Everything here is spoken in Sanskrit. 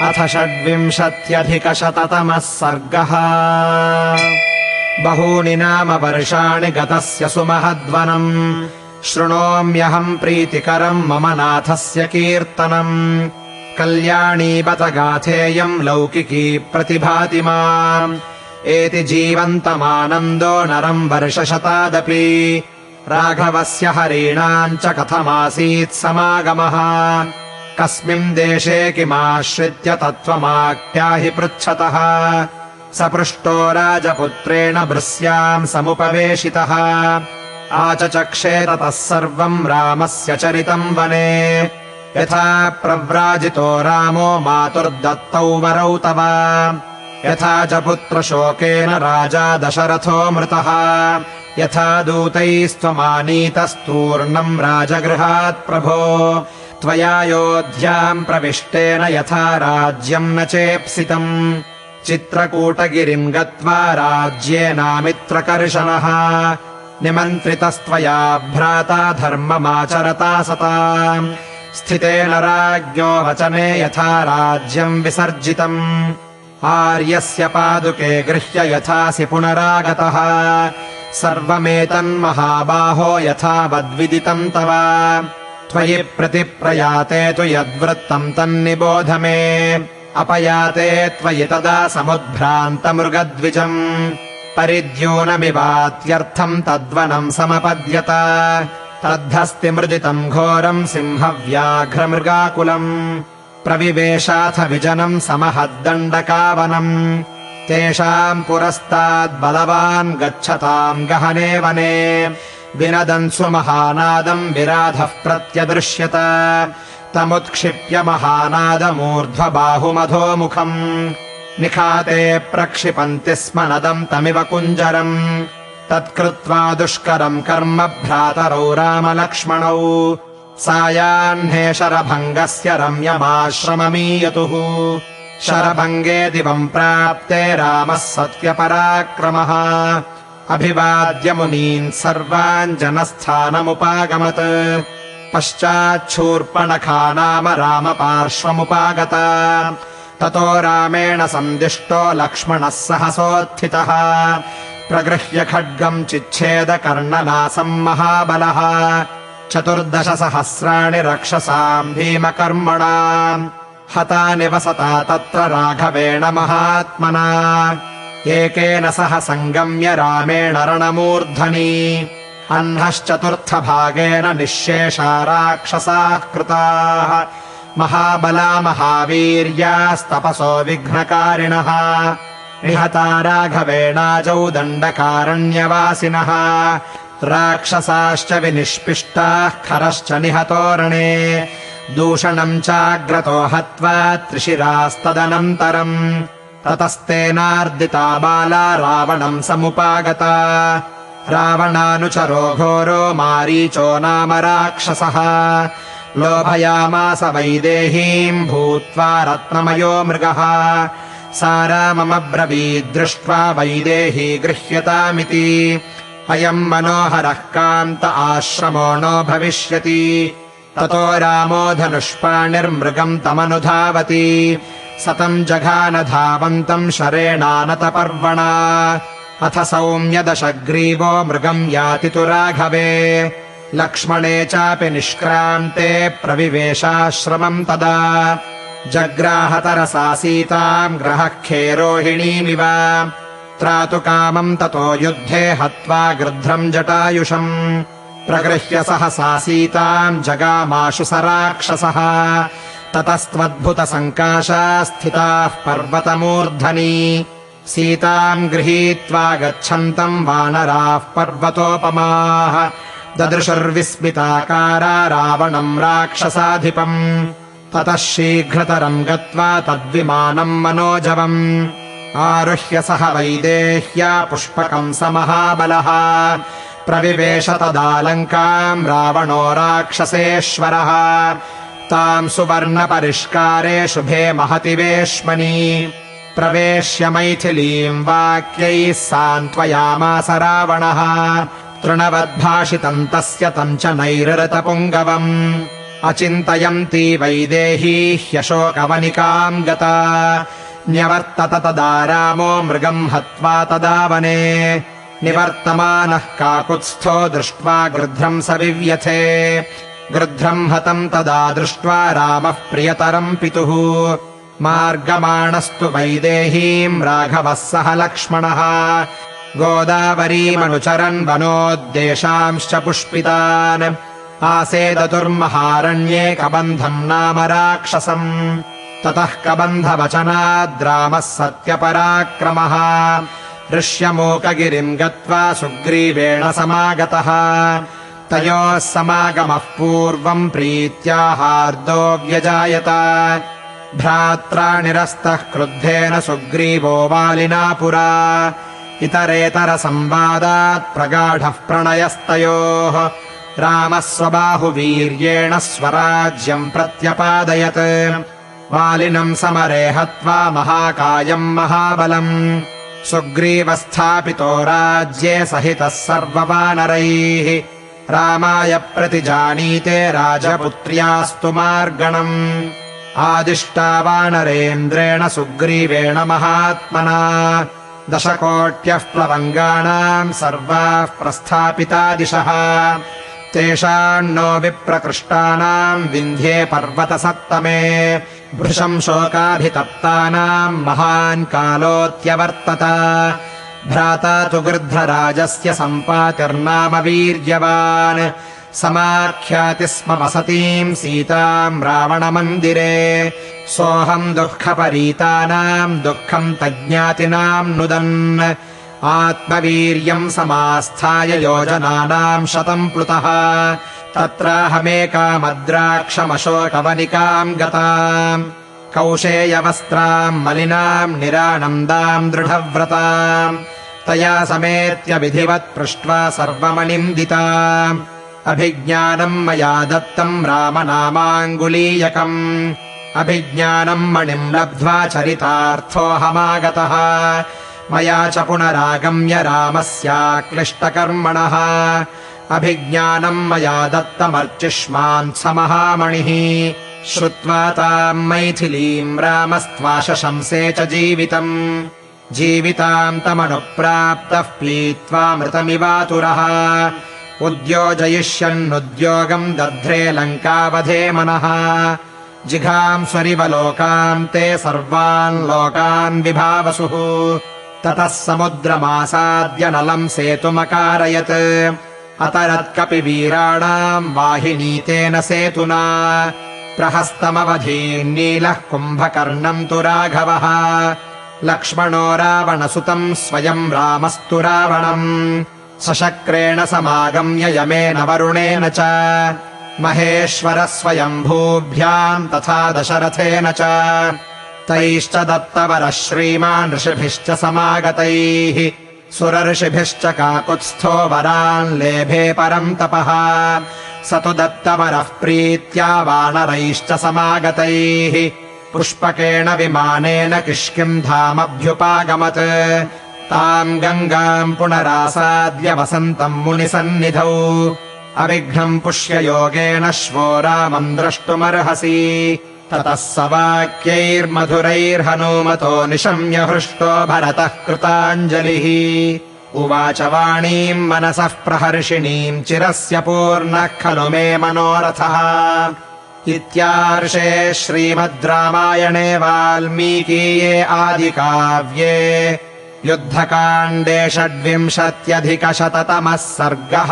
अथ 26अधिकशततमः सर्गः। बहूनि नाम वर्षाणि गतस्य सुमहद्वनम्, शृणोम्यहम् प्रीतिकरम् मम नाथस्य कीर्तनम्। कल्याणी बत गाथेयम् लौकिकी प्रतिभाति माम्, एति जीवन्तमानन्दो नरम् वर्षशतादपि। राघवस्य हरीणाम् च कथमासीत् समागमः, कस्मिन् देशे किमाश्रित्य तत्त्वमाख्याहि पृच्छतः। स पृष्टो राजपुत्रेण भृस्याम् समुपवेशितः, आचचक्षे ततः सर्वम् रामस्य चरितम् वने। यथा प्रव्राजितो रामो मातुर्दत्तौ वरौ तव, यथा च पुत्रशोकेन राजा दशरथो मृतः, यथा दूतैस्त्वमानीतस्तूर्णम् राजगृहात् प्रभो। त्वयायोध्याम् प्रविष्टेन यथा राज्यम् न चेप्सितम्, चित्रकूटगिरिम् गत्वा राज्येनामित्रकर्षणः। निमन्त्रितस्त्वया भ्राता धर्ममाचरता सता, स्थितेन राज्ञो वचने यथा राज्यम् विसर्जितम्। आर्यस्य पादुके गृह्य यथासि पुनरागतः, सर्वमेतन्महाबाहो यथा वद्विदितम् तव। त्वयि प्रतिप्रयाते तु यद्वृत्तम् तन्निबोध मे, अपयाते त्वयि तदा समुद्भ्रान्तमृगद्विजम्। परिद्यूनमिवात्यर्थम् तद्वनम् समपद्यत, तद्धस्तिमृदितम् घोरम् सिंहव्याघ्रमृगाकुलम्। प्रविवेशाथ विजनम् समहद्दण्डकावनम्, तेषाम् पुरस्ताद्बलवान् गच्छताम् गहने वने। विनदन् सुमहानादम् विराधः प्रत्यदृश्यत, तमुत्क्षिप्य महानादमूर्ध्वबाहुमधोमुखम्। निखाते प्रक्षिपन्ति स्म नदम् तमिव कुञ्जरम्, तत्कृत्वा दुष्करम् कर्म भ्रातरौ रामलक्ष्मणौ। सायाह्ने शरभङ्गस्य रम्यमाश्रममीयतुः, शरभङ्गे दिवम् प्राप्ते रामः सत्यपराक्रमः। अभिवाद्य मुनीन् सर्वान् जनस्थानमुपागमत्, पश्चाच्छूर्पणखा नाम रामपार्श्वमुपागत। ततो रामेण सन्दिष्टो लक्ष्मणः सहसोत्थितः, प्रगृह्य खड्गम् चिच्छेदकर्णनासम् महाबलः। 14 सहस्राणि रक्षसाम् भीमकर्मणा, हतानि वसता तत्र राघवेण महात्मना। एकेन सह सङ्गम्य रामेण रणमूर्धनि, अह्नश्चतुर्थभागेन निःशेषा राक्षसाः कृताः। महाबला महावीर्यास्तपसो विघ्नकारिणः, निहता राघवेणाजौ दण्डकारण्यवासिनः। राक्षसाश्च विनिष्पिष्टाः खरश्च निहतोरणे, दूषणम् चाग्रतो हत्वा त्रिशिरास्तदनन्तरम्। ततस्तेनार्दिता बाला रावणम् समुपागता, रावणानुचरो घोरो मारीचो नाम राक्षसः। लोभयामास वैदेहीम् भूत्वा रत्नमयो मृगः, सा राममब्रवीद्दृष्ट्वा वैदेही गृह्यतामिति। अयम् मनोहरः कान्त आश्रमो नो भविष्यति। ततो रामो धनुष्पाणिर्मृगम् तमनुधावति, सतम् जघान धावन्तम् शरेणानतपर्वणा। अथ सौम्य दशग्रीवो मृगम् याति तु राघवे, लक्ष्मणे चापि निष्क्रान्ते प्रविवेशाश्रमम् तदा। जग्राहतरसा सीताम् ग्रहखे रोहिणीमिव, त्रातु कामम् ततो युद्धे हत्वा गृध्रम् जटायुषम्। प्रगृह्य सहसा सीताम् जगामाशु स राक्षसः, ततस्त्वद्भुतसङ्काशा स्थिताः पर्वतमूर्धनि। सीताम् गृहीत्वा गच्छन्तम् वानराः पर्वतोपमाः, ददृशुर्विस्मिताकारा रावणम् राक्षसाधिपम्। ततः शीघ्रतरम् गत्वा तद्विमानम् मनोजवम्, आरुह्य सह वैदेह्या पुष्पकम् स महाबलः। प्रविवेश तदालङ्काम् रावणो राक्षसेश्वरः, ताम् सुवर्णपरिष्कारे शुभे महति वेश्मनि। प्रवेश्य मैथिलीम् वाक्यैः सान्त्वयामास रावणः, तृणवद्भाषितम् तस्य तम् च नैरृतपुङ्गवम्। अचिन्तयन्ती वैदेही ह्यशोकवनिकाम् गता न्यवर्तत तदा रामो मृगम् हत्वा तदा वने निवर्तमानः काकुत्स्थो दृष्ट्वा गृध्रम् स विव्यथे गृध्रम् हतम् तदा दृष्ट्वा रामः प्रियतरम् पितुः मार्गमाणस्तु वैदेहीम् राघवः सह लक्ष्मणः गोदावरीमनुचरन् वनोद्देशांश्च पुष्पितान् आसेदतुर्महारण्ये कबन्धम् नाम राक्षसम् ततः कबन्धवचनाद्रामः सत्यपराक्रमः ऋष्यमूकगिरिम् गत्वा सुग्रीवेण समागतः तयोः समागमः पूर्वम् प्रीत्या हार्दो व्यजायत भ्रात्रा निरस्तः क्रुद्धेन सुग्रीवो वालिना पुरा इतरेतरसंवादात् प्रगाढः प्रणयस्तयोः रामः स्वबाहुवीर्येण स्वराज्यम् प्रत्यपादयत् वालिनम् समरे हत्वा महाकायम् महाबलम् सुग्रीवस्थापितो राज्ये सहितः सर्ववानरैः रामाय प्रतिजानीते राजपुत्र्यास्तु मार्गणम् आदिष्टा वानरेन्द्रेण सुग्रीवेण महात्मना 10 कोट्यः प्लवङ्गानाम् सर्वाः प्रस्थापिता दिशः तेषान्नो विप्रकृष्टानाम् विन्ध्ये पर्वतसत्तमे भृशम् शोकाभितप्तानाम् महान् कालोऽत्यवर्तत भ्राता तु गृध्रराजस्य सम्पातिर्नाम वीर्यवान् समाख्याति स्म वसतीम् सीताम् रावणमन्दिरे सोऽहम् दुःखपरीतानाम् दुःखम् तज्ञातिनाम् नुदन् आत्मवीर्यम् समास्थाय योजनानाम् 100 प्लुतः तत्राहमेकामद्राक्षमशोकवनिकाम् गताम् कौशेयवस्त्राम् मलिनाम् निरानन्दाम् दृढव्रताम् तया समेत्य विधिवत् पृष्ट्वा सर्वमनिन्दिताम् अभिज्ञानम् मया दत्तम् रामनामाङ्गुलीयकम् अभिज्ञानम् मणिम् लब्ध्वा चरितार्थोऽहमागतः मया च पुनरागम्य रामस्याक्लिष्टकर्मणः अभिज्ञानम् मया दत्तमर्चिष्मान् स महामणिः श्रुत्वा ताम् मैथिलीम् रामस्त्वाशशंसे च जीवितम् जीविताम् तमनुप्राप्तः प्लीत्वा मृतमिवातुरः उद्योजयिष्यन्नुद्योगम् दध्रे लङ्कावधे मनः जिघांस्वरिव लोकान् ते सर्वान् लोकान् विभावसुः ततः समुद्रमासाद्य नलम् सेतुमकारयत् अतरत्कपिवीराणाम् वाहिनीतेन सेतुना प्रहस्तमवधीन्नीलः कुम्भकर्णम् तु राघवः लक्ष्मणो रावणसुतम् स्वयम् रामस्तु रावणम् सशक्रेण समागम्य यमेन वरुणेन च महेश्वरः स्वयम्भूभ्याम् तथा दशरथेन च तैश्च दत्तवरः श्रीमान् ऋषिभिश्च समागतैः सुरऋषिभिश्च काकुत्स्थो वरान् लेभे परम् तपः स तु दत्तवरः प्रीत्या वानरैश्च समागतैः पुष्पकेण विमानेन किष्किन्धामभ्युपागमत् ताम् गङ्गाम् पुनरासाद्य वसन्तम् मुनिसन्निधौ अविघ्नम् पुष्ययोगेन श्वो रामम् द्रष्टुमर्हसि ततः स वाक्यैर्मधुरैर्हनूमतो निशम्य हृष्टो भरतः कृताञ्जलिः उवाच वाणीम् मनसः प्रहर्षिणीम् चिरस्य पूर्णः खलु मे मनोरथः इत्यार्षे श्रीमद् रामायणे वाल्मीकीये आदिकाव्ये युद्धकाण्डे 26 सर्गः।